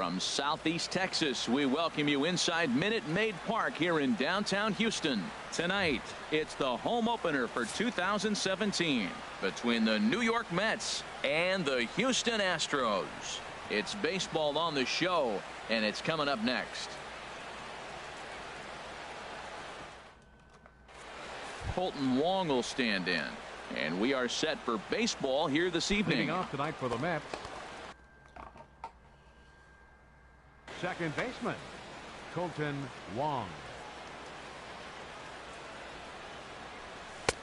From Southeast Texas, we welcome you inside Minute Maid Park here in downtown Houston. Tonight, it's the home opener for 2017 between the New York Mets and the Houston Astros. It's baseball on the show, and it's coming up next. Colton Wong will stand in, and we are set for baseball here this evening. Leading off tonight for the Mets, second baseman Colton Wong.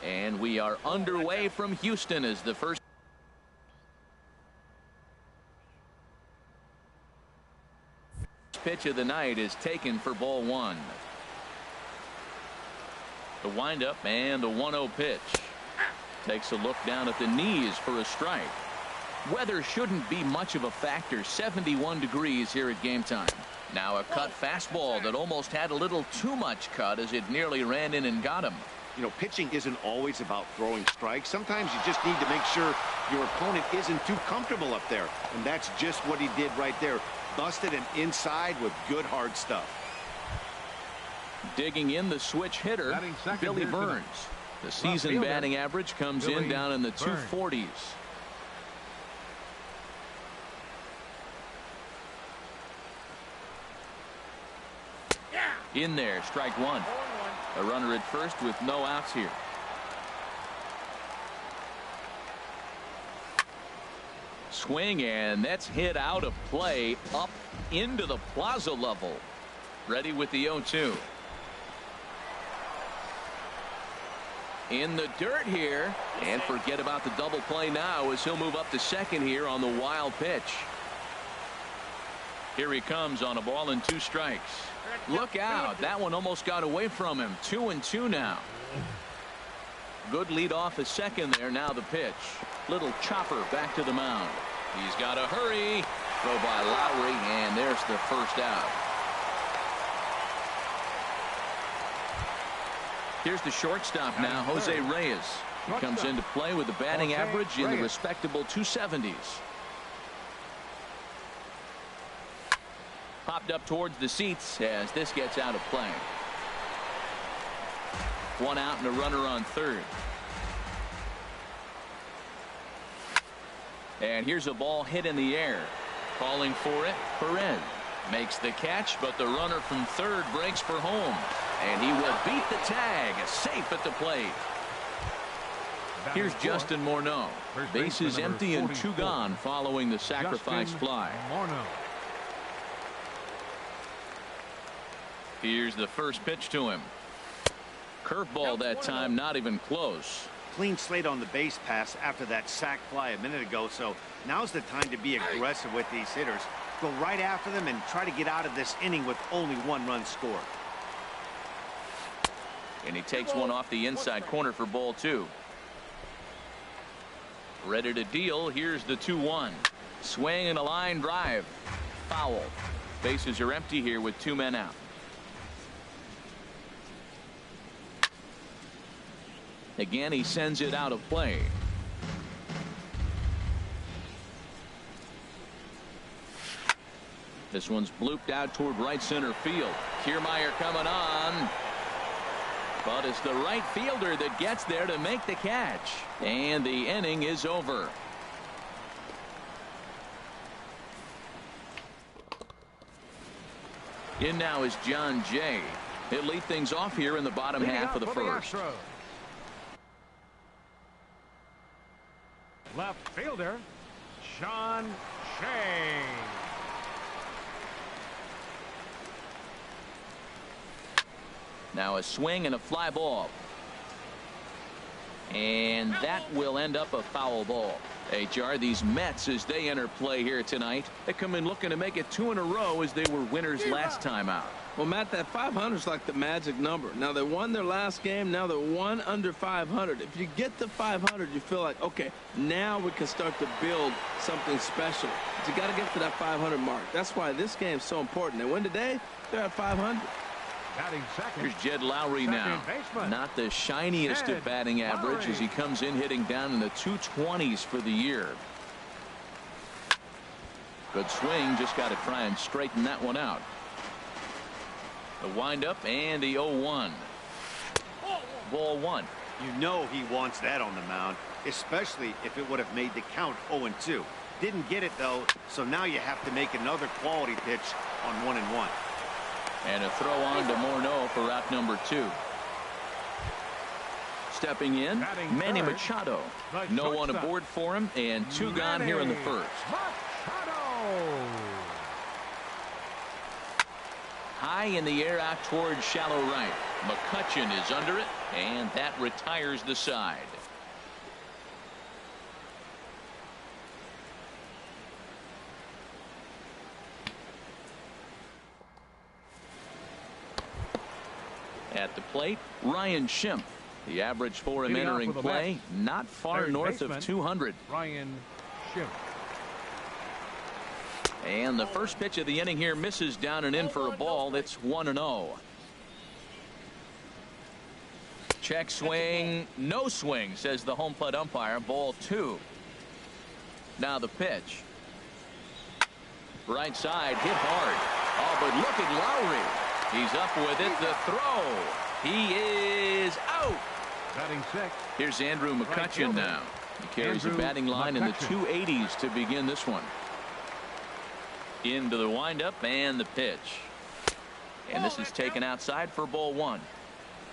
And we are underway from Houston as the first pitch of the night is taken for ball one. The windup and the 1-0 pitch. Takes a look down at the knees for a strike. Weather shouldn't be much of a factor. 71 degrees here at game time. Now a cut fastball that almost had a little too much cut as it nearly ran in and got him. You know, pitching isn't always about throwing strikes. Sometimes you just need to make sure your opponent isn't too comfortable up there. And that's just what he did right there. Busted him inside with good hard stuff. Digging in the switch hitter, Billy Burns. The season batting average comes in down in the 240s. In there, strike one. A runner at first with no outs here. Swing, and that's hit out of play up into the plaza level. Ready with the 0-2. In the dirt here, and forget about the double play now as he'll move up to second here on the wild pitch. Here he comes on a ball and 2 strikes. Look out, that one almost got away from him. 2-2 now. Good lead off at second there. Now the pitch. Little chopper back to the mound. He's got to hurry. Throw by Lowry, and there's the first out. Here's the shortstop now, Jose Reyes. He comes into play with a batting average in the respectable 270s. Popped up towards the seats as this gets out of play. 1 out and a runner on third. And here's a ball hit in the air. Calling for it, Perez. Makes the catch, but the runner from third breaks for home. And he will beat the tag, safe at the plate. Here's Justin Morneau. Bases empty and 2 gone following the sacrifice fly. Here's the first pitch to him. Curveball that time, not even close. Clean slate on the base pass after that sac fly a minute ago, so now's the time to be aggressive with these hitters. Go right after them and try to get out of this inning with only 1 run scored. And he takes one off the inside corner for ball 2. Ready to deal. Here's the 2-1. Swing and a line drive. Foul. Bases are empty here with 2 men out. Again, he sends it out of play. This one's blooped out toward right center field. Kiermaier coming on. But it's the right fielder that gets there to make the catch. And the inning is over. In now is John Jay. He'll lead things off here in the bottom half of the first. Left fielder, Sean Shea. Now a swing and a fly ball. And that will end up a foul ball. HR, these Mets, as they enter play here tonight, they come in looking to make it 2 in a row as they were winners last time out. Well, Matt, that 500 is like the magic number. Now, they won their last game. Now they're 1 under 500. If you get to 500, you feel like, okay, now we can start to build something special. But you got to get to that 500 mark. That's why this game is so important. They win today, they're at 500. Here's Jed Lowry now. Not the shiniest of batting average as he comes in hitting down in the 220s for the year. Good swing, just got to try and straighten that one out. The windup and the 0-1. Ball 1. You know he wants that on the mound, especially if it would have made the count 0-2. Didn't get it, though, so now you have to make another quality pitch on 1-1. And a throw on to Morneau for out number 2. Stepping in, Manny Machado. No one aboard for him, and 2 gone here in the first. High in the air out towards shallow right. McCutchen is under it, and that retires the side. At the plate, Ryan Schimpf. The average for him entering play, not far north of 200. Ryan Schimpf. And the first pitch of the inning here misses down and in for a ball. It's 1-0. Check swing, no swing, says the home plate umpire. Ball 2. Now the pitch. Right side, hit hard. Oh, but look at Lowry. He's up with it. The throw. He is out. Batting 6. Here's Andrew McCutchen now. He carries a batting line in the 280s to begin this one. Into the windup and the pitch. And this is taken outside for ball 1.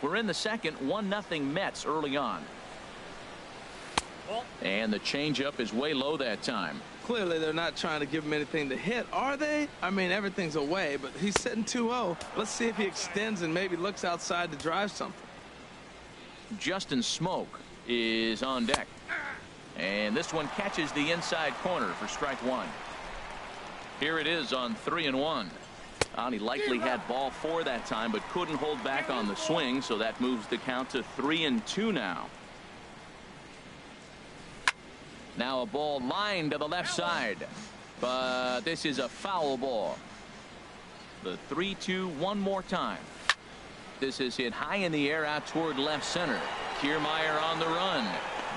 We're in the second. 1-0 Mets early on. And the changeup is way low that time. Clearly they're not trying to give him anything to hit, are they? I mean, everything's away, but he's sitting 2-0. Let's see if he extends and maybe looks outside to drive something. Justin Smoke is on deck. And this one catches the inside corner for strike 1. Here it is on 3-1. He likely had ball 4 that time, but couldn't hold back on the swing, so that moves the count to 3-2 now. Now a ball lined to the left side, but this is a foul ball. The 3-2 one more time. This is hit high in the air out toward left center. Kiermaier on the run.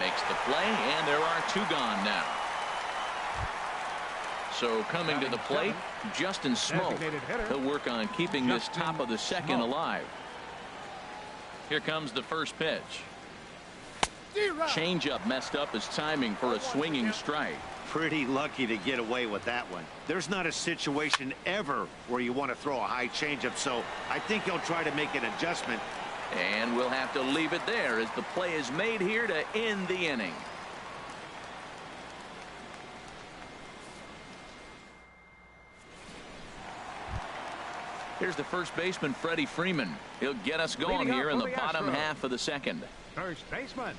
Makes the play, and there are 2 gone now. So coming to the plate, Justin Smoke. He'll work on keeping this top of the second alive. Here comes the first pitch. Changeup messed up his timing for a swinging strike. Pretty lucky to get away with that one. There's not a situation ever where you want to throw a high changeup, so I think he'll try to make an adjustment. And we'll have to leave it there as the play is made here to end the inning. Here's the first baseman, Freddie Freeman. He'll get us going here in the bottom half of the second. First baseman,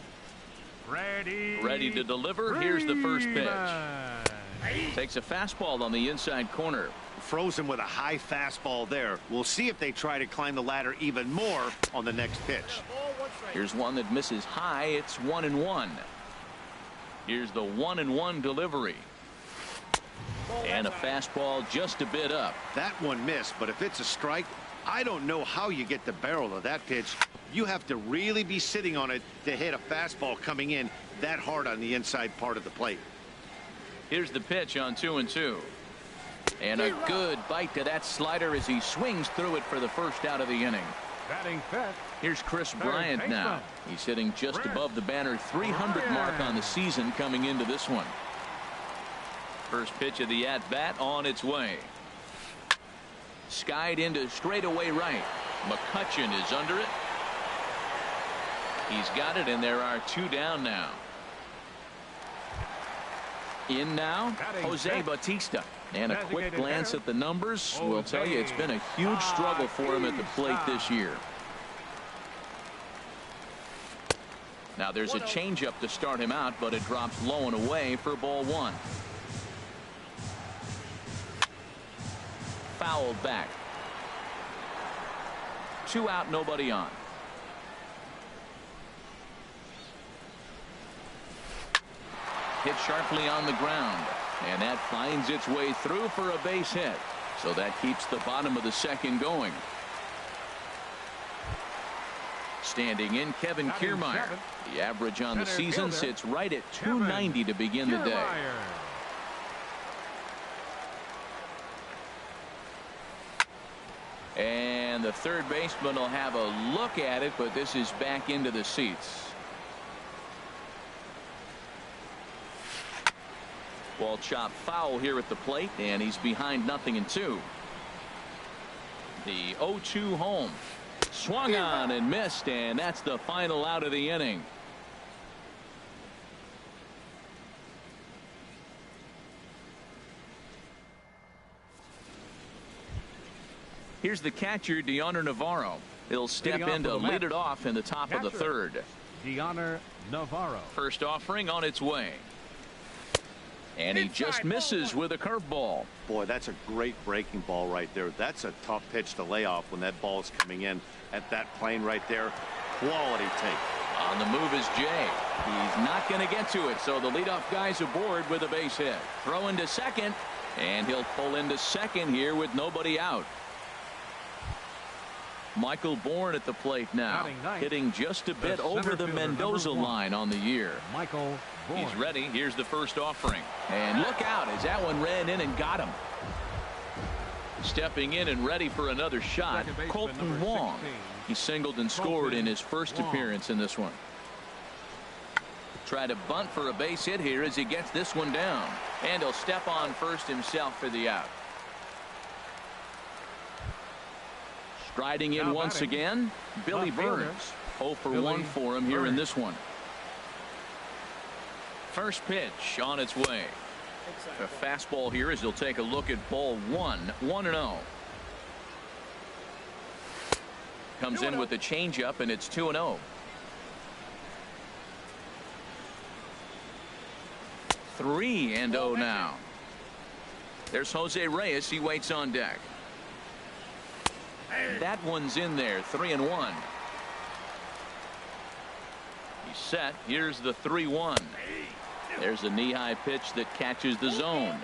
Freddie. Ready to deliver. Here's the first pitch. Takes a fastball on the inside corner. Froze him with a high fastball there. We'll see if they try to climb the ladder even more on the next pitch. Here's one that misses high. It's 1-1. Here's the 1-1 delivery. And a fastball just a bit up. That one missed, but if it's a strike, I don't know how you get the barrel of that pitch. You have to really be sitting on it to hit a fastball coming in that hard on the inside part of the plate. Here's the pitch on 2-2. And a good bite to that slider as he swings through it for the first out of the inning. Batting fifth. Here's Chris Bryant now. He's hitting just above the banner 300 mark on the season coming into this one. First pitch of the at-bat on its way. Skied into straightaway right. McCutchen is under it. He's got it, and there are 2 down now. In now, Jose Bautista. And a quick glance at the numbers will tell you it's been a huge struggle for him at the plate this year. Now there's a changeup to start him out, but it drops low and away for ball 1. Fouled back. 2 out, nobody on. Hit sharply on the ground, and that finds its way through for a base hit. So that keeps the bottom of the second going. Standing in, Kevin Kiermaier. The average on the season sits right at 290 to begin the day. And the third baseman will have a look at it, but this is back into the seats. Ball chopped foul here at the plate, and he's behind 0-2. The 0-2 home. Swung on and missed, and that's the final out of the inning. Here's the catcher, Deoner Navarro. He'll step in to lead it off in the top of the third. Deoner Navarro. First offering on its way. And he just misses with a curveball. Boy, that's a great breaking ball right there. That's a tough pitch to lay off when that ball is coming in at that plane right there. Quality take. On the move is Jay. He's not going to get to it, so the leadoff guy's aboard with a base hit. Throw into second, and he'll pull into second here with nobody out. Michael Bourne at the plate now, hitting just a bit over the Mendoza line on the year. Michael Bourne. He's ready. Here's the first offering. And look out as that one ran in and got him. Stepping in and ready for another shot, Colton Wong. He singled and scored in his first appearance in this one. Try to bunt for a base hit here as he gets this one down. And he'll step on first himself for the out. Striding in once again, Billy Burns. 0 for 1 for him here in this one. First pitch on its way. A fastball here as he'll take a look at ball 1. 1-0. Comes in with the changeup, and it's 2-0. 3-0 now. There's Jose Reyes. He waits on deck. That one's in there. 3-1. He's set. Here's the 3-1. There's a knee-high pitch that catches the zone.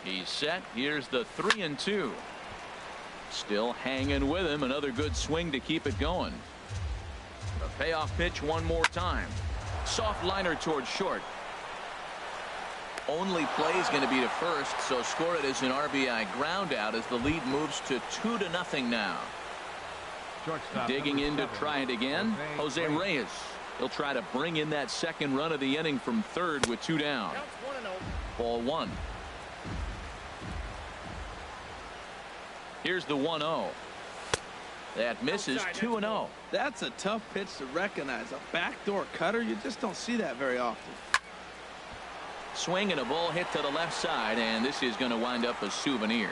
He's set. Here's the 3-2. Still hanging with him. Another good swing to keep it going. A payoff pitch one more time. Soft liner towards short. Only play is going to be to first, so score it as an RBI ground out as the lead moves to 2-0 now. Shortstop, digging in to try it again, Jose Reyes. He'll try to bring in that second run of the inning from third with 2 down. Ball 1. Here's the 1-0. That misses. 2-0. That's a tough pitch to recognize. A backdoor cutter, you just don't see that very often. Swing and a ball hit to the left side, and this is going to wind up a souvenir.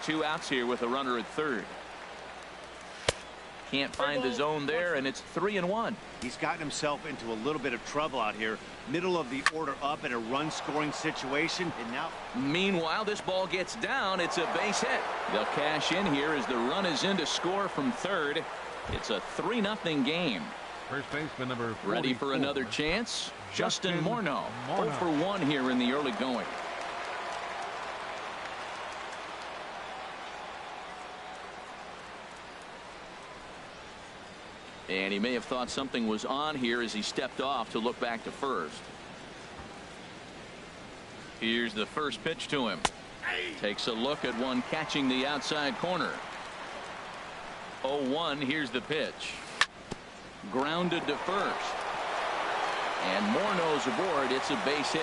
2 outs here with a runner at third. Can't find the zone there, and it's 3-1. He's gotten himself into a little bit of trouble out here. Middle of the order up in a run-scoring situation, and now. Meanwhile, this ball gets down. It's a base hit. They'll cash in here as the run is in to score from third. It's a 3-0 game. First baseman number 44. Ready for another chance. Justin Morneau. 0 for 1 here in the early going. And he may have thought something was on here as he stepped off to look back to first. Here's the first pitch to him. Takes a look at one catching the outside corner. 0-1. Here's the pitch. Grounded to first. And Morneau's aboard. It's a base hit.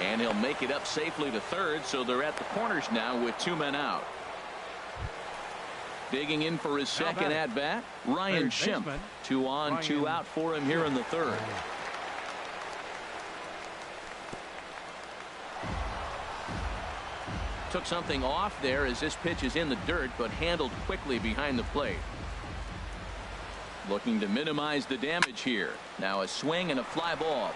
And he'll make it up safely to third, so they're at the corners now with 2 men out. Digging in for his second at bat, Ryan Schimpf. 2 on, 2 out for him here in the third. Took something off there as this pitch is in the dirt, but handled quickly behind the plate. Looking to minimize the damage here. Now a swing and a fly ball.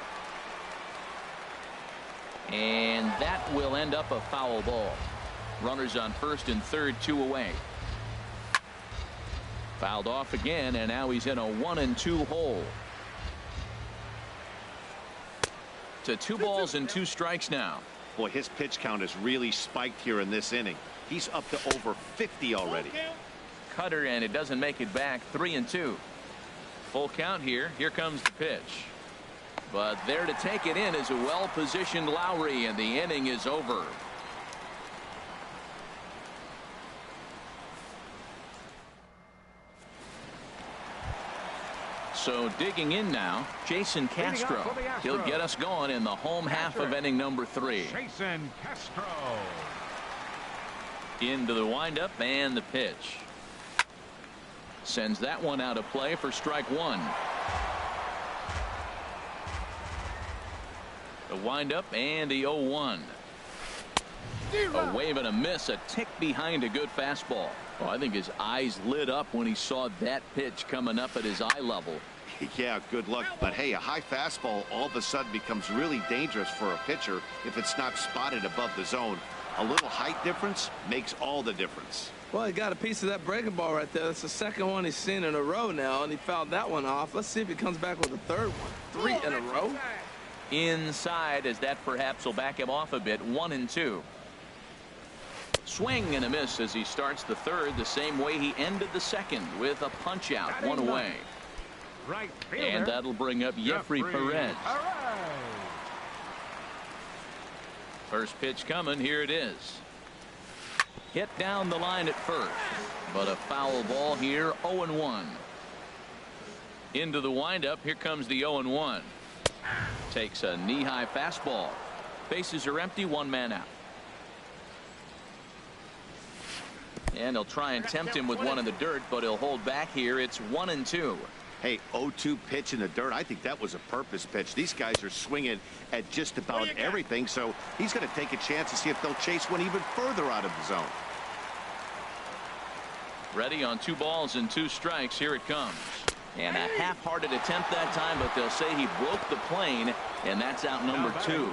And that will end up a foul ball. Runners on first and third, 2 away. Fouled off again, and now he's in a 1-2 hole. To 2 balls and 2 strikes now. Boy, his pitch count has really spiked here in this inning. He's up to over 50 already. Cutter, and it doesn't make it back. 3-2. Full count here. Here comes the pitch. But there to take it in is a well-positioned Lowry, and the inning is over. So digging in now, Jason Castro. He'll get us going in the home half of inning number 3. Jason Castro. Into the windup and the pitch. Sends that one out of play for strike 1. The windup and the 0-1. A wave and a miss, a tick behind a good fastball. Oh, I think his eyes lit up when he saw that pitch coming up at his eye level. Yeah, good luck. But hey, a high fastball all of a sudden becomes really dangerous for a pitcher if it's not spotted above the zone. A little height difference makes all the difference. Well, he got a piece of that breaking ball right there. That's the second one he's seen in a row now, and he fouled that one off. Let's see if he comes back with a third one. 3 in a row. Inside, as that perhaps will back him off a bit. 1-2. Swing and a miss as he starts the third the same way he ended the second, with a punch out, 1 away. Right And that'll bring up Jeffrey Perez. First pitch coming. Here it is. Hit down the line at first, but a foul ball here. 0-1. Into the windup. Here comes the 0-1. Takes a knee-high fastball. Bases are empty. 1 man out. And he'll try and tempt him with one in the dirt, but he'll hold back here. It's 1-2. Hey, 0-2 pitch in the dirt. I think that was a purpose pitch. These guys are swinging at just about everything, so he's going to take a chance to see if they'll chase one even further out of the zone. Ready on 2 balls and 2 strikes. Here it comes. And a half-hearted attempt that time, but they'll say he broke the plane, and that's out number 2.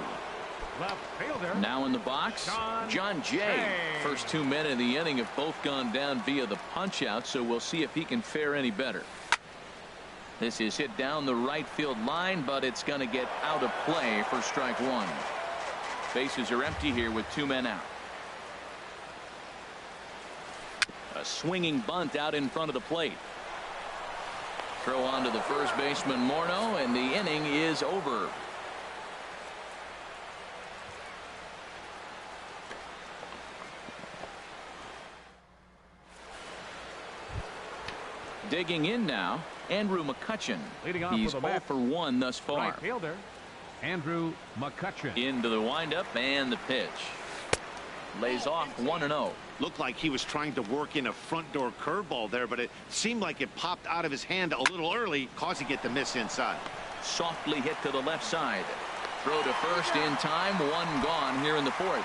Now in the box, John Jay. First 2 men in the inning have both gone down via the punch-out, so we'll see if he can fare any better. This is hit down the right field line, but it's going to get out of play for strike 1. Bases are empty here with 2 men out. A swinging bunt out in front of the plate. Throw on to the first baseman Morneau, and the inning is over. Digging in now, Andrew McCutchen. He's 0 for 1 thus far. Right fielder, Andrew McCutchen. Into the windup and the pitch. Lays off 1-0. Looked like he was trying to work in a front door curveball there, but it seemed like it popped out of his hand a little early, causing it to miss inside. Softly hit to the left side. Throw to first in time. 1 gone here in the 4th.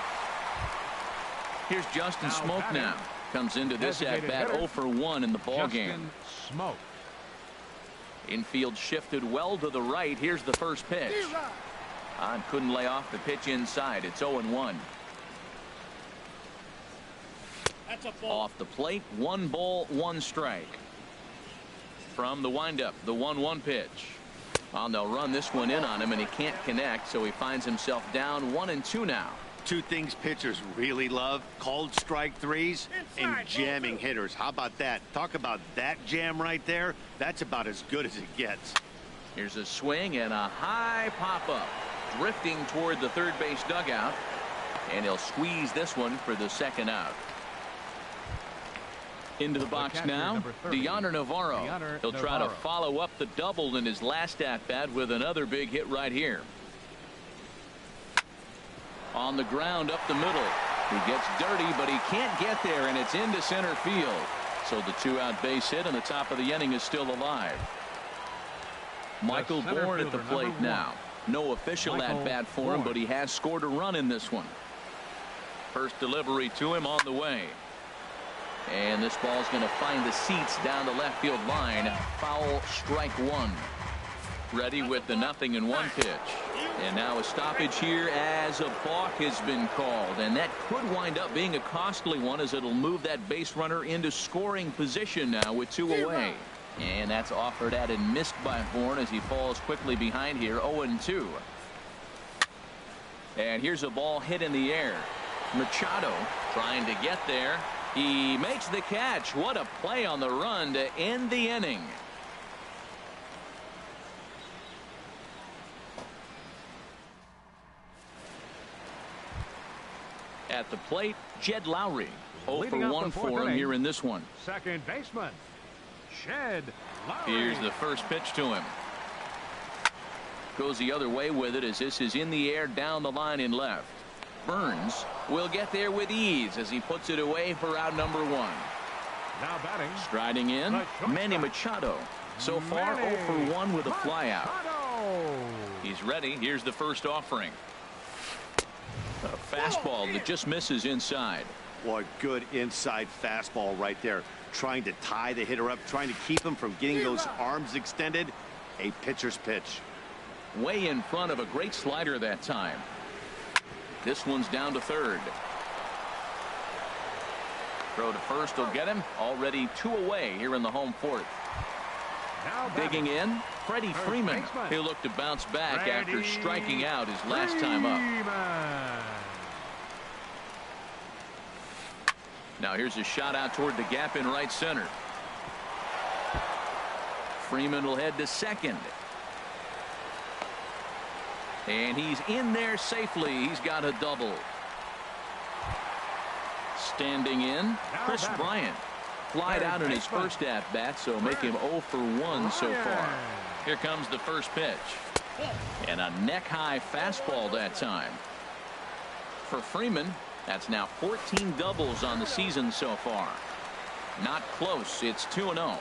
Here's Justin Smoke now. Comes into this at-bat 0 for 1 in the ballgame. Smoke. Infield shifted well to the right. Here's the first pitch. And couldn't lay off the pitch inside. It's 0-1. Off the plate, 1 ball, 1 strike. From the windup, the 1-1 pitch. Well, they'll run this one in on him, and he can't connect, so he finds himself down 1-2 now. 2 things pitchers really love: called strike threes and jamming hitters. How about that? Talk about that jam right there. That's about as good as it gets. Here's a swing and a high pop-up. Drifting toward the third base dugout. And he'll squeeze this one for the second out. Into the box now, Deoner Navarro. He'll try to follow up the double in his last at-bat with another big hit right here. On the ground up the middle. He gets dirty, but he can't get there, and it's into center field. So the 2-out base hit, and the top of the inning is still alive. Michael Bourne at the plate now. No official at-bat for him, but he has scored a run in this one. First delivery to him on the way. And this ball's going to find the seats down the left field line. Foul, strike 1. Ready with the 0-1 pitch. And now a stoppage here as a balk has been called. And that could wind up being a costly one, as it'll move that base runner into scoring position now with 2 away. And that's offered at and missed by Bourne as he falls quickly behind here. 0-2. And here's a ball hit in the air. Machado trying to get there. He makes the catch. What a play on the run to end the inning. At the plate, Jed Lowry. 0 for 1 for him here in this one. Second baseman, Shed Lowry. Here's the first pitch to him. Goes the other way with it as this is in the air down the line in left. Burns will get there with ease as he puts it away for out number 1. Now batting. Striding in, Manny Machado. So far, 0 for 1 with a flyout. He's ready. Here's the first offering. A fastball that just misses inside. What good inside fastball right there. Trying to tie the hitter up, trying to keep him from getting those arms extended. A pitcher's pitch. Way in front of a great slider that time. This one's down to third. Throw to first will get him. Already 2 away here in the home fourth. Digging in, Freddie Freeman. He'll look to bounce back after striking out his last time up. Now here's a shot out toward the gap in right center. Freeman will head to second. And he's in there safely. He's got a double. Standing in, Chris Bryant. Flied out in his first at-bat, so make him 0 for 1 so far. Here comes the first pitch. And a neck-high fastball that time. For Freeman, that's now 14 doubles on the season so far. Not close. It's 2-0.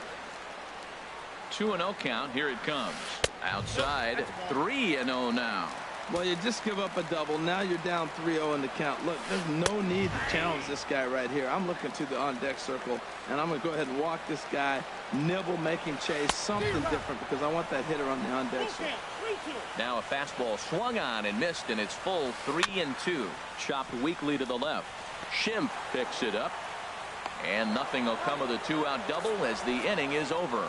2-0 count. Here it comes. Outside, 3-0 now. Well, you just give up a double. Now you're down 3-0 in the count. Look, there's no need to challenge this guy right here. I'm looking to the on-deck circle, and I'm going to go ahead and walk this guy, nibble, make him chase, something different, because I want that hitter on the on-deck circle. Now a fastball swung on and missed, and it's full 3-2. Chopped weakly to the left. Schimpf picks it up, and nothing will come of the 2-out double as the inning is over.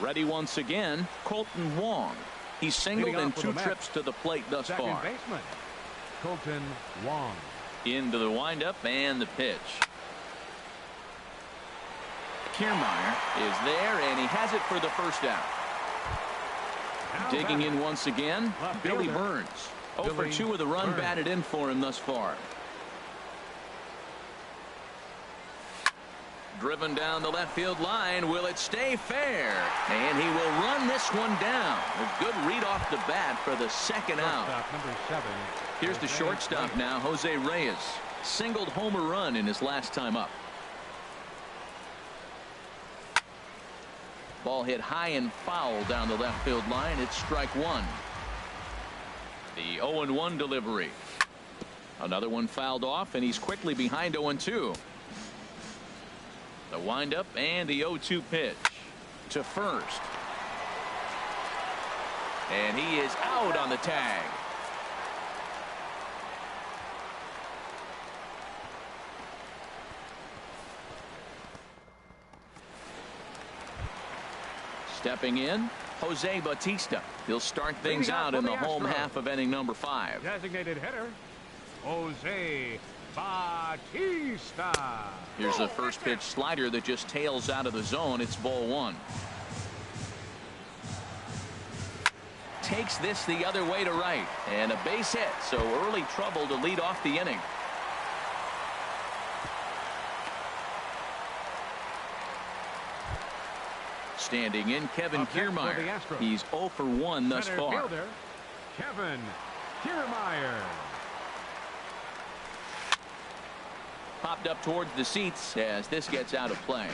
Ready once again, Colton Wong. He's singled in 2 trips to the plate thus far. Baseman, Colton Wong. Into the windup and the pitch. Kiermaier is there, and he has it for the first out. Digging in once again, Billy Burns. 0 for 2 with a run batted in for him thus far. Driven down the left field line. Will it stay fair? And he will run this one down. A good read off the bat for the second out. Number 7. Here's the shortstop now, Jose Reyes. Singled homer run in his last time up. Ball hit high and foul down the left field line. It's strike 1. The 0-1 delivery. Another one fouled off, and he's quickly behind 0-2. The windup and the 0-2 pitch to first. And he is out on the tag. Stepping in, Jose Bautista. He'll start things out in the home half of inning number 5. Designated hitter, Jose Bautista. Here's the first pitch slider that just tails out of the zone. It's ball 1. Takes this the other way to right, and a base hit, so early trouble to lead off the inning. Standing in, Kevin Kiermaier. He's 0 for 1 thus far. Fielder, Kevin Kiermaier. Popped up towards the seats as this gets out of play.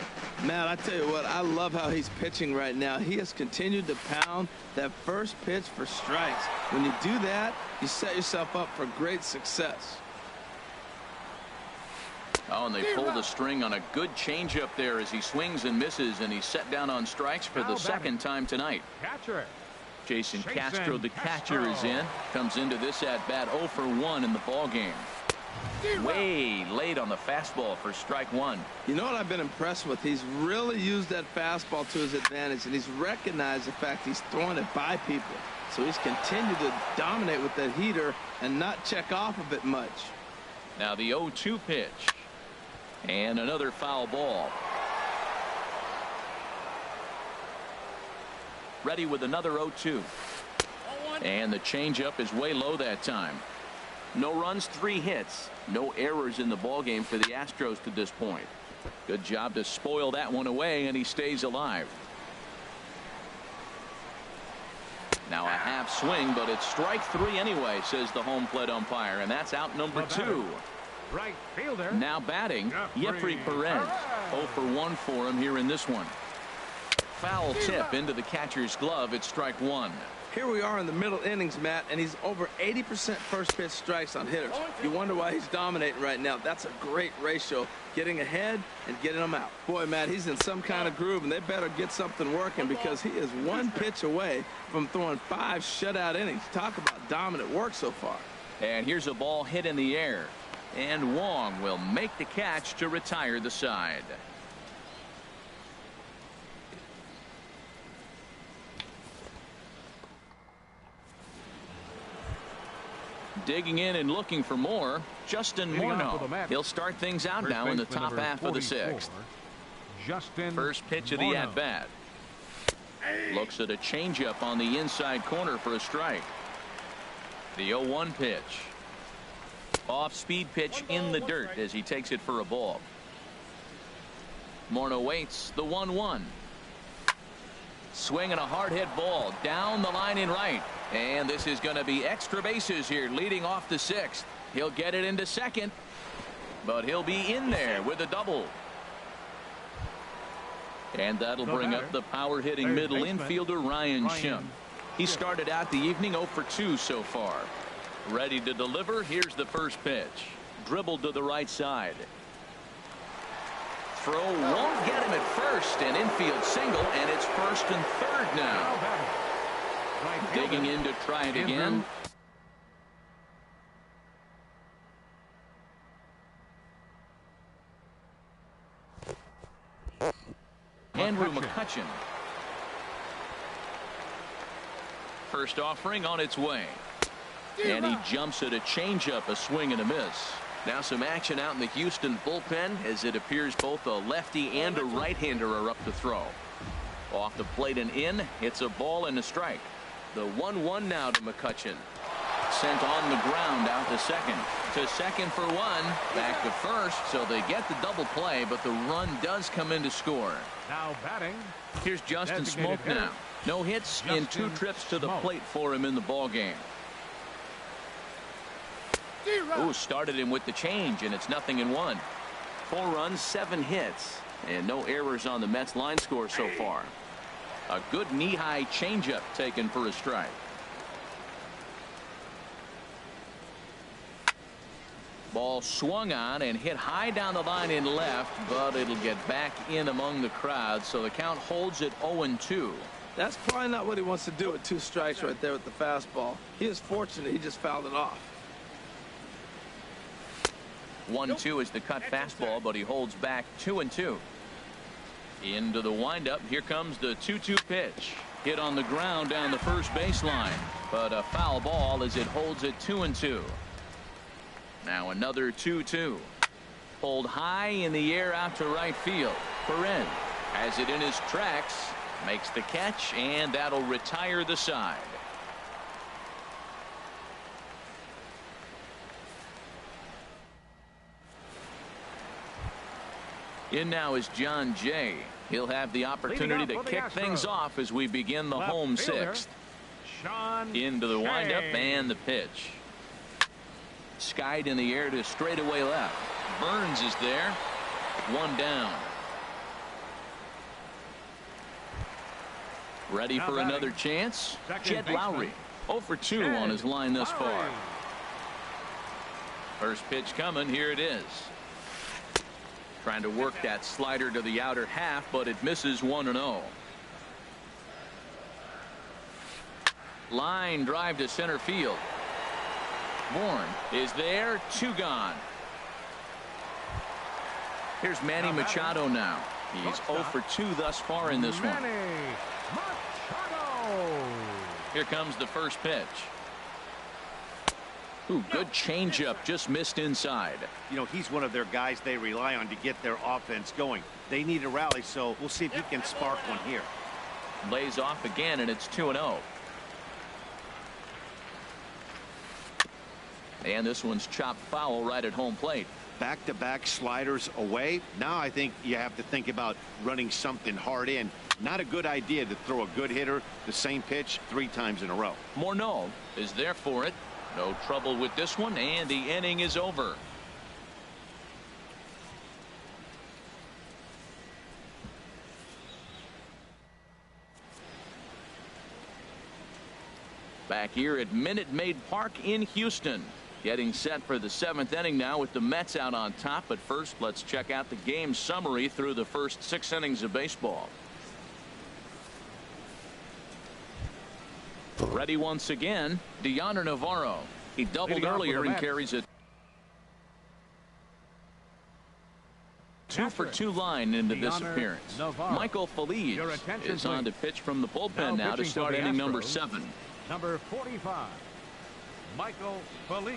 Man, I tell you what, I love how he's pitching right now. He has continued to pound that first pitch for strikes. When you do that, you set yourself up for great success. Oh, and they pull the string on a good changeup there as he swings and misses, and he's set down on strikes for the second time tonight. Catcher. Jason Castro, the catcher, is in. Comes into this at-bat 0 for 1 in the ballgame. Way late on the fastball for strike 1. You know what I've been impressed with? He's really used that fastball to his advantage, and he's recognized the fact he's throwing it by people. So he's continued to dominate with that heater and not check off of it much. Now the 0-2 pitch. And another foul ball. Ready with another 0-2. And the changeup is way low that time. No runs, 3 hits. No errors in the ballgame for the Astros to this point. Good job to spoil that one away, and he stays alive. Now a half swing, but it's strike 3 anyway, says the home plate umpire, and that's out number 2. Right fielder. Now batting, Jeffrey Perez. 0 for 1 for him here in this one. Foul tip into the catcher's glove. It's strike 1. Here we are in the middle innings, Matt, and he's over 80% first pitch strikes on hitters. You wonder why he's dominating right now. That's a great ratio, getting ahead and getting them out. Boy, Matt, he's in some kind of groove, and they better get something working because he is 1 pitch away from throwing 5 shutout innings. Talk about dominant work so far. And here's a ball hit in the air. And Wong will make the catch to retire the side. Digging in and looking for more, Justin Morneau. He'll start things out now in the top half of the 6th. First pitch of the at-bat. Looks at a changeup on the inside corner for a strike. The 0-1 pitch. Off-speed pitch in the dirt as he takes it for a ball. Morneau waits. The 1-1. Swinging a hard hit ball down the line in right. And this is going to be extra bases here leading off the 6th. He'll get it into second, but he'll be in there with a double. And that'll bring up the power hitting middle infielder Ryan Schimpf. He started out the evening 0 for 2 so far. Ready to deliver. Here's the first pitch. Dribbled to the right side. Throw won't get him at first. An infield single, and it's first and third now. Digging in to try it again. Andrew McCutchen. First offering on its way. And he jumps at a changeup, a swing and a miss. Now some action out in the Houston bullpen as it appears both a lefty and a right-hander are up to throw. Off the plate and in. It's a ball and a strike. The 1-1 now to McCutchen. Sent on the ground out to second. To second for 1. Back to first, so they get the double play, but the run does come in to score. Now batting. Here's Justin Smoke now. No hits in 2 trips to the plate for him in the ballgame. Ooh, started him with the change, and it's 0-1. 4 runs, 7 hits, and no errors on the Mets line score so far. A good knee-high changeup taken for a strike. Ball swung on and hit high down the line in left, but it'll get back in among the crowd, so the count holds at 0-2. That's probably not what he wants to do with 2 strikes right there with the fastball. He is fortunate he just fouled it off. 1-2 is the cut fastball, but he holds back 2-2. Into the windup. Here comes the 2-2 pitch. Hit on the ground down the first baseline, but a foul ball as it holds at 2-2. Now another 2-2. Pulled high in the air out to right field. Perez has it in his tracks, makes the catch, and that'll retire the side. In now is John Jay. He'll have the opportunity to kick things off as we begin the home 6th. Into the windup and the pitch. Skied in the air to straightaway left. Burns is there. 1 down. Ready for another chance. Jed Lowry 0 for 2 on his line thus far. First pitch coming. Here it is. Trying to work that slider to the outer half, but it misses 1-0. Line drive to center field. Bourne is there. 2 gone. Here's Manny Machado now. He's 0 for 2 thus far in this one. Here comes the first pitch. Ooh, good changeup, just missed inside. You know, he's one of their guys they rely on to get their offense going. They need a rally, so we'll see if he can spark one here. Lays off again, and it's 2-0. And this one's chopped foul right at home plate. Back-to-back sliders away. Now I think you have to think about running something hard in. Not a good idea to throw a good hitter the same pitch 3 times in a row. Morneau is there for it. No trouble with this one, and the inning is over. Back here at Minute Maid Park in Houston. Getting set for the 7th inning now with the Mets out on top. But first, let's check out the game summary through the first 6 innings of baseball. Ready once again, Deoner Navarro. He doubled earlier and carries a 2-for-2 line into this appearance. Michael Feliz is on to pitch from the bullpen now to start inning number 7. Number 45, Michael Feliz.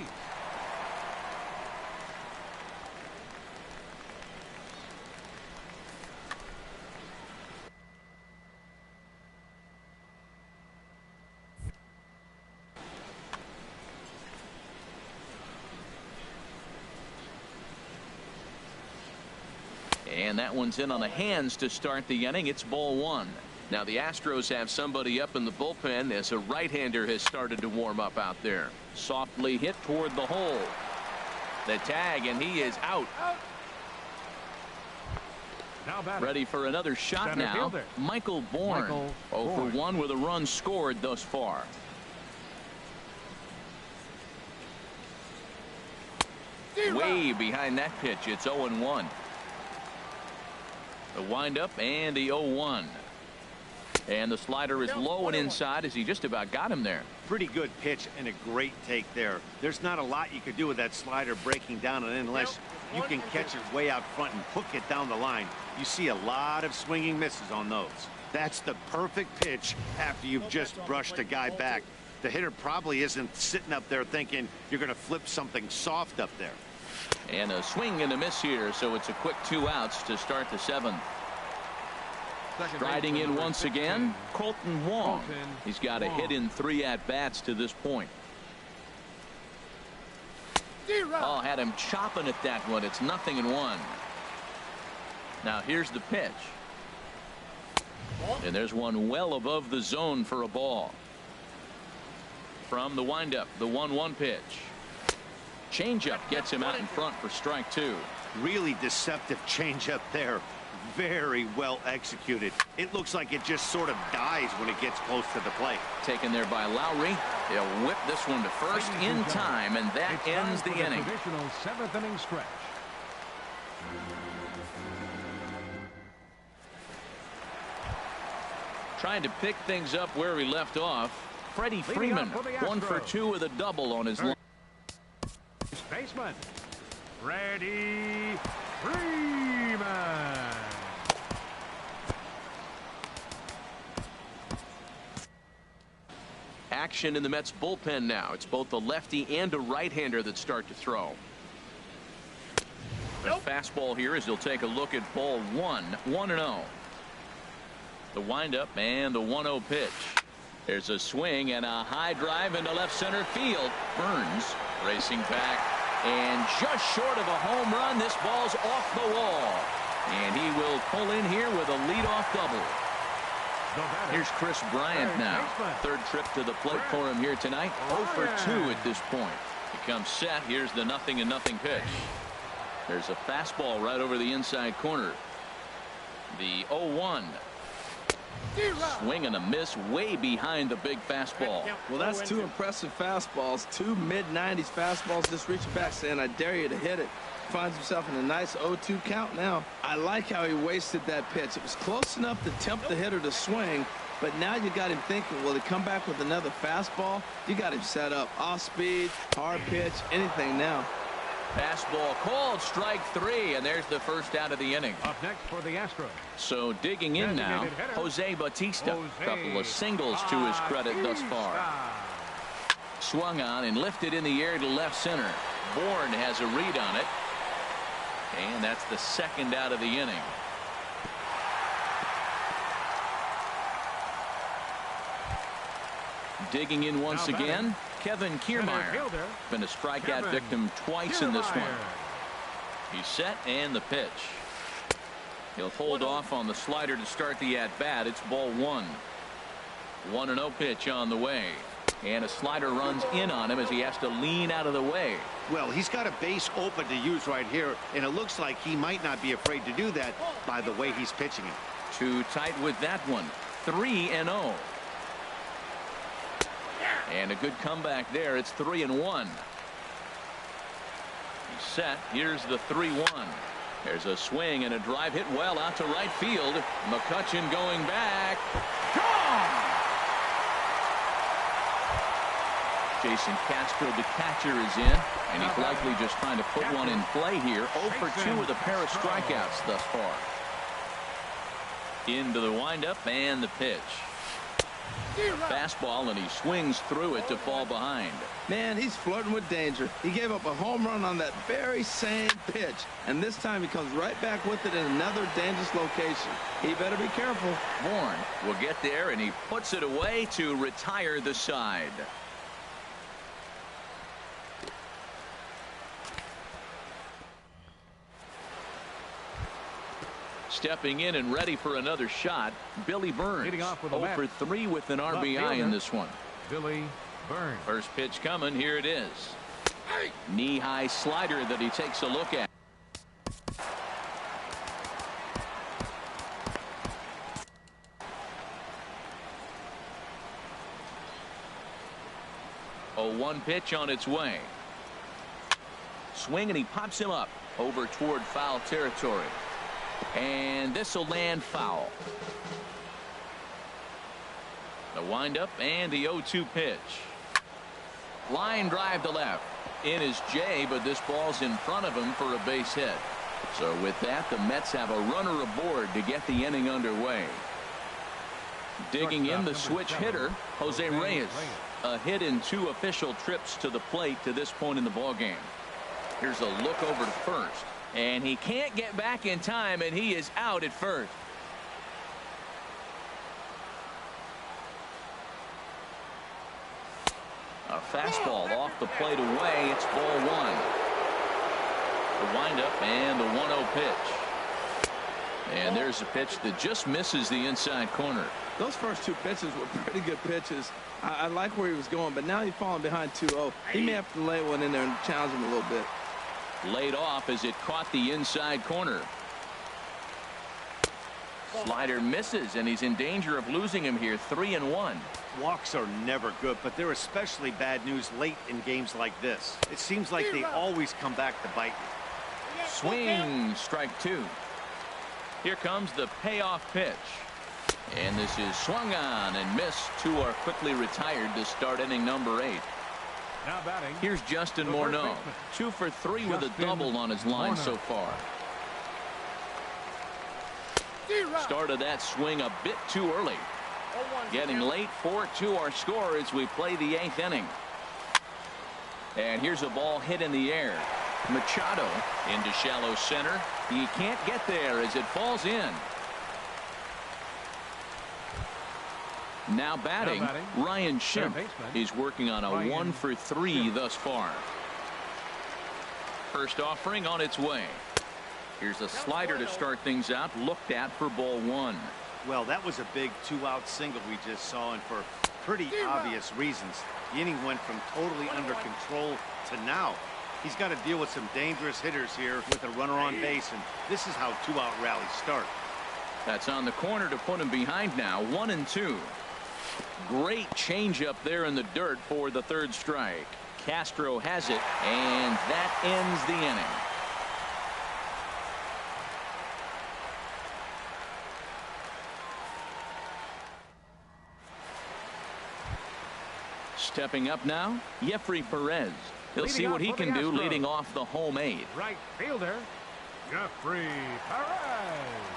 And that one's in on the hands to start the inning. It's ball 1. Now the Astros have somebody up in the bullpen as a right-hander has started to warm up out there. Softly hit toward the hole. The tag, and he is out. Ready for another shot Center now. fielder. Michael Bourne. 0 for 1 with a run scored thus far. Way behind that pitch. It's 0-1. The windup and the 0-1. And the slider is low and inside as he just about got him there. Pretty good pitch and a great take there. There's not a lot you could do with that slider breaking down and in unless you can catch it way out front and hook it down the line. You see a lot of swinging misses on those. That's the perfect pitch after you've just brushed a guy back. The hitter probably isn't sitting up there thinking you're going to flip something soft up there. And a swing and a miss here, so it's a quick 2 outs to start the 7th. Striding in once again, Colton Wong. He's got a hit in 3 at-bats to this point. Oh, had him chopping at that one. It's 0-1. Now here's the pitch. And there's one well above the zone for a ball. From the windup, the 1-1 pitch. Changeup gets him out in front for strike 2. Really deceptive changeup there. Very well executed. It looks like it just sort of dies when it gets close to the plate. Taken there by Lowry. He'll whip this one to first in time, and that ends the inning. Traditional 7th inning stretch. Trying to pick things up where we left off. Freddie Freeman, 1 for 2 with a double on his line. Baseman, Freddie Freeman. Action in the Mets bullpen now. It's both a lefty and a right-hander that start to throw. The fastball here as he'll take a look at ball 1. 1-0. The windup and the 1-0 pitch. There's a swing and a high drive into left center field. Burns racing back and just short of a home run. This ball's off the wall, and he will pull in here with a leadoff double. Here's Chris Bryant now. 3rd trip to the plate for him here tonight. 0 for 2 at this point. He comes set. Here's the 0-0 pitch. There's a fastball right over the inside corner. The 0-1. Swing and a miss way behind the big fastball. Well, that's 2 impressive fastballs. 2 mid-90s fastballs just reaching back saying, I dare you to hit it. Finds himself in a nice 0-2 count now. I like how he wasted that pitch. It was close enough to tempt the hitter to swing, but now you got him thinking, will he come back with another fastball? You got him set up. Off speed, hard pitch, anything now. Fastball called, strike 3, and there's the first out of the inning. Up next for the Astros. So digging in now, Jose Bautista. Couple of singles to his credit thus far. Swung on and lifted in the air to left center. Bourne has a read on it. And that's the 2nd out of the inning. Digging in once again, Kevin Kiermaier. Been a strikeout victim twice in this one. He's set and the pitch. He'll hold off on the slider to start the at-bat. It's ball one. 1-0 pitch on the way. And a slider runs in on him as he has to lean out of the way. Well, he's got a base open to use right here, and it looks like he might not be afraid to do that by the way he's pitching it. Too tight with that one. 3-0. And a good comeback there. It's 3-1. He's set. Here's the 3-1. There's a swing and a drive hit well out to right field. McCutchen going back. Gone! Jason Castro, the catcher, is in, and he's likely just trying to put one in play here. 0 for 2 with a pair of strikeouts thus far. Into the windup and the pitch. A fastball, and he swings through it to fall behind. Man, he's flirting with danger. He gave up a home run on that very same pitch, and this time he comes right back with it in another dangerous location. He better be careful. Bourne will get there, and he puts it away to retire the side. Stepping in and ready for another shot, Billy Burns. Leading off with 0 for 3 with an RBI in this one. Billy Burns. First pitch coming. Here it is. Knee-high slider that he takes a look at. A 1 pitch on its way. Swing, and he pops him up over toward foul territory. And this will land foul. The windup and the 0-2 pitch. Line drive to left. In is Jay, but this ball's in front of him for a base hit. So with that, the Mets have a runner aboard to get the inning underway. Digging in the switch hitter, Jose Reyes. A hit in 2 official trips to the plate to this point in the ballgame. Here's a look over to first. And he can't get back in time, and he is out at first. A fastball off the plate away. It's ball 1. The windup and the 1-0 pitch. And there's a pitch that just misses the inside corner. Those first 2 pitches were pretty good pitches. I like where he was going, but now he's falling behind 2-0. He may have to lay one in there and challenge him a little bit. Laid off as it caught the inside corner. Slider misses, and he's in danger of losing him here. 3-1. Walks are never good, but they're especially bad news late in games like this. It seems like they always come back to bite you. Swing, strike 2. Here comes the payoff pitch. And this is swung on and missed. 2 are quickly retired to start inning number 8. Now batting. Here's Justin Morneau. 2 for 3 with a double on his line so far. Started that swing a bit too early. Getting late. 4-2 our score as we play the 8th inning. And here's a ball hit in the air. Machado into shallow center. He can't get there as it falls in. Now batting, Ryan Schimpf. He's working on a 1 for 3 thus far. First offering on its way. Here's a slider to start things out, looked at for ball 1. Well, that was a big 2-out single we just saw, and for pretty obvious reasons. The inning went from totally under control to now. He's got to deal with some dangerous hitters here with a runner on base, and this is how 2-out rallies start. That's on the corner to put him behind now. 1-2. Great changeup there in the dirt for the 3rd strike. Castro has it, and that ends the inning. Stepping up now, Jeffrey Perez. He'll see what he can do leading off the home 8. Right fielder, Jeffrey Perez.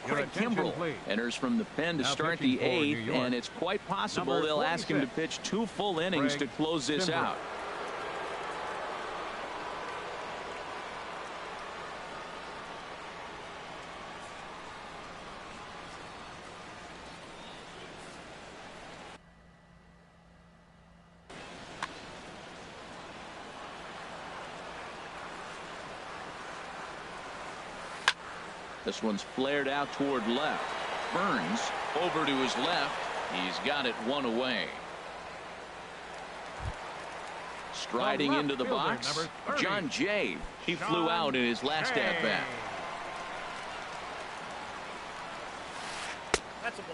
Craig Kimbrell enters from the pen to start the 8th, and it's quite possible they'll ask him to pitch 2 full innings to close this out. This one's flared out toward left. Burns over to his left. He's got it one away. Striding into the box, John Jay. He flew out in his last at-bat.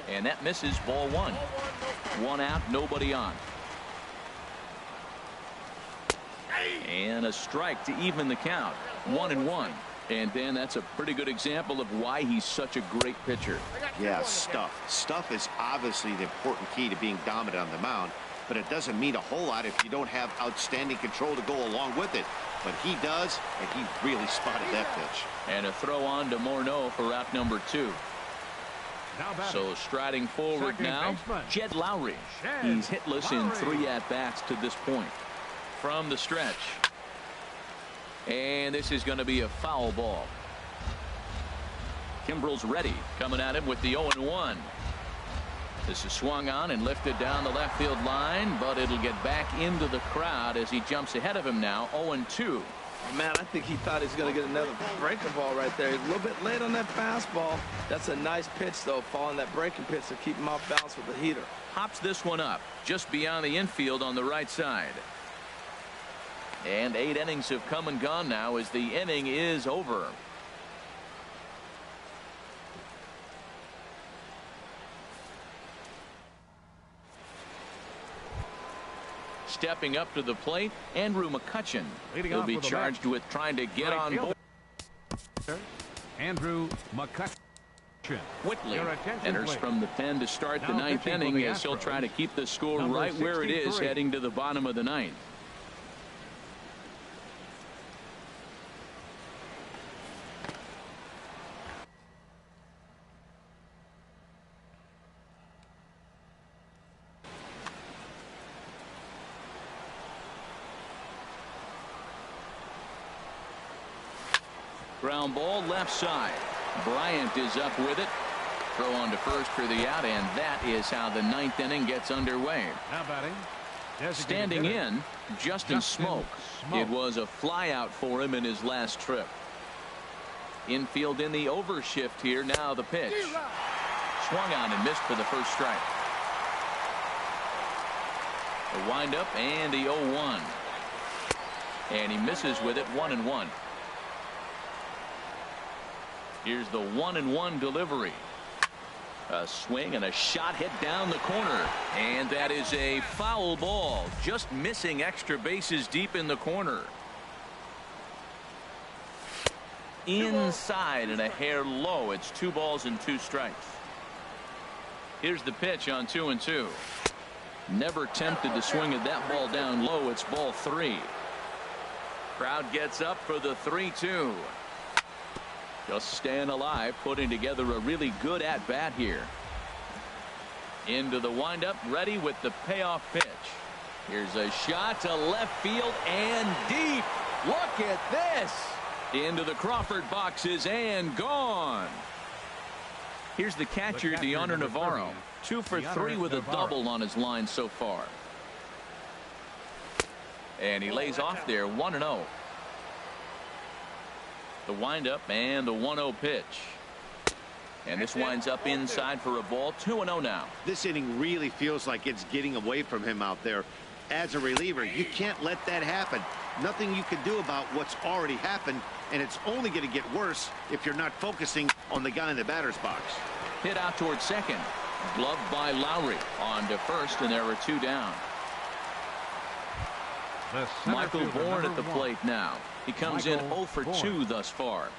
And that misses, ball one. One out, nobody on. And a strike to even the count. 1-1. And Dan, that's a pretty good example of why he's such a great pitcher. Yeah, stuff. Stuff is obviously the important key to being dominant on the mound, but it doesn't mean a whole lot if you don't have outstanding control to go along with it. But he does, and he really spotted that pitch. And a throw on to Morneau for out number 2. So striding forward now, Jed Lowry. He's hitless in 3 at-bats to this point. From the stretch. And this is going to be a foul ball. Kimbrel's ready, coming at him with the 0-1. This is swung on and lifted down the left field line, but it'll get back into the crowd as he jumps ahead of him now. 0-2. Man, I think he thought he was going to get another breaking ball right there. He's a little bit late on that fastball. That's a nice pitch, though, following that breaking pitch to keep him off balance with the heater. Hops this one up just beyond the infield on the right side. And 8 innings have come and gone now as the inning is over. Stepping up to the plate, Andrew McCutchen. He'll be charged with trying to get on board. Andrew McCutchen. Whitley enters from the pen to start the 9th inning as he'll try to keep the score right where it is heading to the bottom of the 9th. Ground ball left side. Bryant is up with it. Throw on to first for the out, and that is how the 9th inning gets underway. Now batting. Standing in, Justin Smoke. It was a flyout for him in his last trip. Infield in the overshift here. Now the pitch. Swung on and missed for the first strike. The windup and the 0-1. And he misses with it. 1-1. Here's the 1-1 delivery. A swing and a shot hit down the corner. And that is a foul ball. Just missing extra bases deep in the corner. Inside and a hair low. It's 2 balls and 2 strikes. Here's the pitch on 2-2. Never tempted to swing at that ball down low. It's ball 3. Crowd gets up for the 3-2. Just staying alive, putting together a really good at-bat here. Into the windup, ready with the payoff pitch. Here's a shot to left field and deep. Look at this. Into the Crawford boxes and gone. Here's the catcher, Deoner Navarro. 2 for 3 with a double on his line so far. And he lays off there, 1-0. The windup and the 1-0 pitch. And this winds up inside for a ball. 2-0 now. This inning really feels like it's getting away from him out there. As a reliever, you can't let that happen. Nothing you can do about what's already happened, and it's only going to get worse if you're not focusing on the guy in the batter's box. Hit out towards second. Gloved by Lowry. On to first, and there are 2 down. Michael Bourne at the plate now. He comes in 0 for 2 thus far.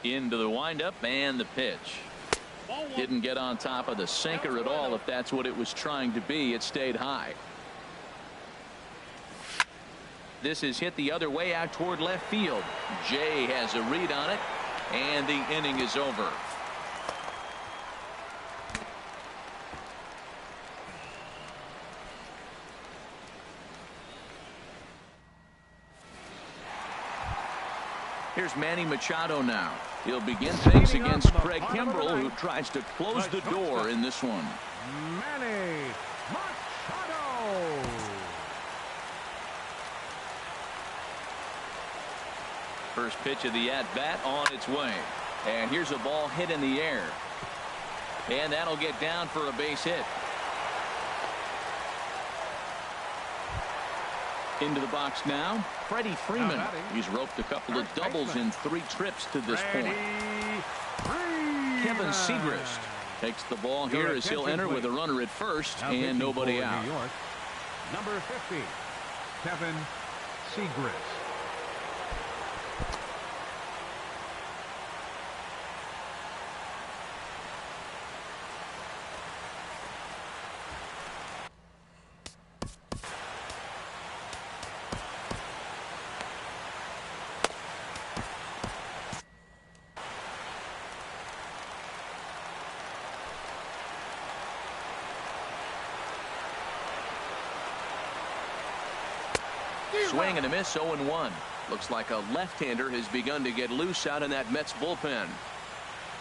Into the windup and the pitch. Didn't get on top of the sinker at all. If that's what it was trying to be, it stayed high. This is hit the other way out toward left field. Jay has a read on it, and the inning is over. Here's Manny Machado now. He'll begin things against Craig Kimbrel, who tries to close the door in this one. Manny Machado. First pitch of the at-bat on its way. And here's a ball hit in the air. And that'll get down for a base hit. Into the box now, Freddie Freeman. He's roped a couple of doubles in 3 trips to this point. Kevin Segrist takes the ball here as he'll enter with a runner at first and nobody out. Number 50, Kevin Segrist. Swing and a miss, 0-1. Looks like a left-hander has begun to get loose out in that Mets bullpen.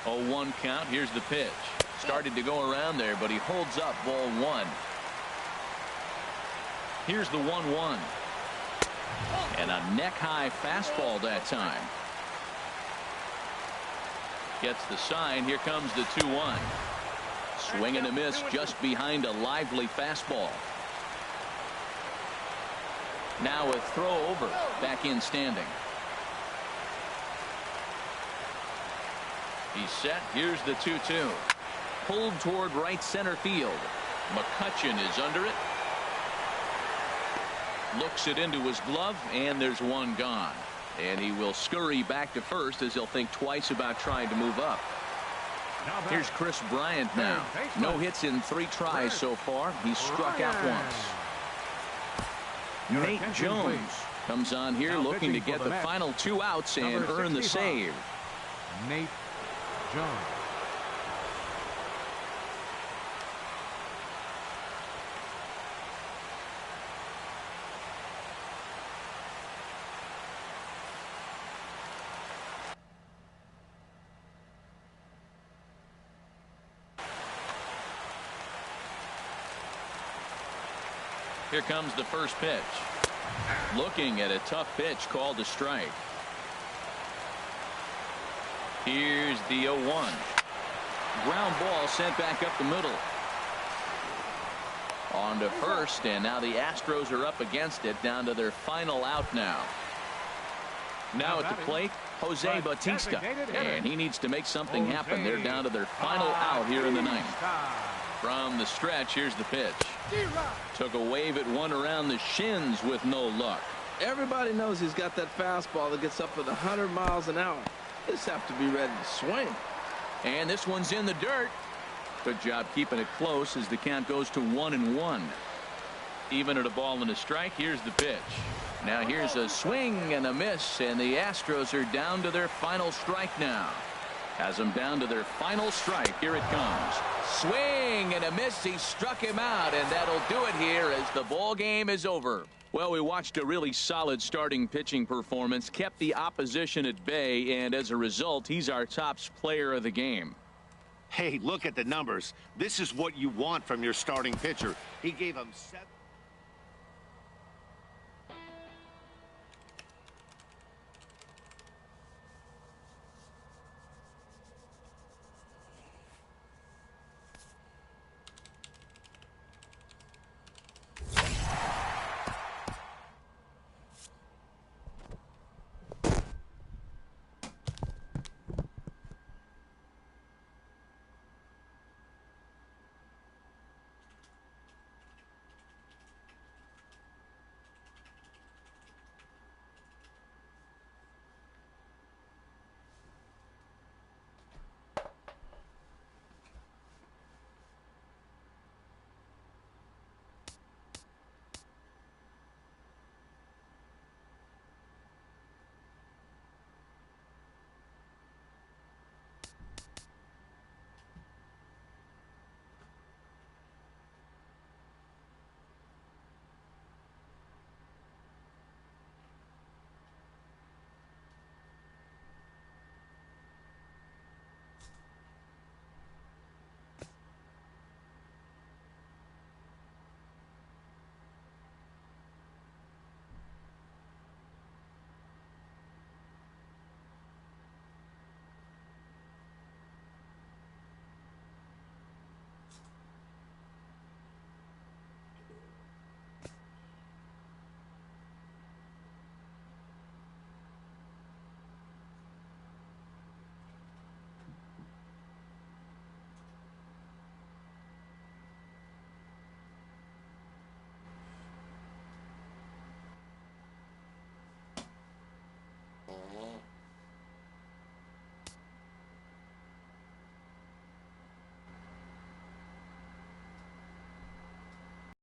0-1 count. Here's the pitch. Started to go around there, but he holds up, ball 1. Here's the 1-1. And a neck-high fastball that time. Gets the sign. Here comes the 2-1. Swing and a miss just behind a lively fastball. Now a throw over, back in standing. He's set. Here's the 2-2. Pulled toward right center field. McCutchen is under it. Looks it into his glove, and there's one gone. And he will scurry back to first as he'll think twice about trying to move up. Here's Chris Bryant now. No hits in 3 tries so far. He's struck out once. Nate Jones comes on here looking to get the final 2 outs and earn the save. Nate Jones. Here comes the first pitch. Looking at a tough pitch called a strike. Here's the 0-1. Ground ball sent back up the middle. On to first, and now the Astros are up against it, down to their final out now. Now at the plate, Jose Bautista, and he needs to make something happen. They're down to their final out here in the 9th. From the stretch, here's the pitch. Took a wave at one around the shins with no luck. Everybody knows he's got that fastball that gets up at 100 miles an hour. They just have to be ready to swing. And this one's in the dirt. Good job keeping it close as the count goes to 1-1. Even at a ball and a strike. Here's the pitch. Now here's a swing and a miss, and the Astros are down to their final strike now. Has them down to their final strike. Here it comes. Swing and a miss. He struck him out, and that'll do it here as the ball game is over. Well, we watched a really solid starting pitching performance, kept the opposition at bay, and as a result, he's our top player of the game. Hey, look at the numbers. This is what you want from your starting pitcher. He gave him 7.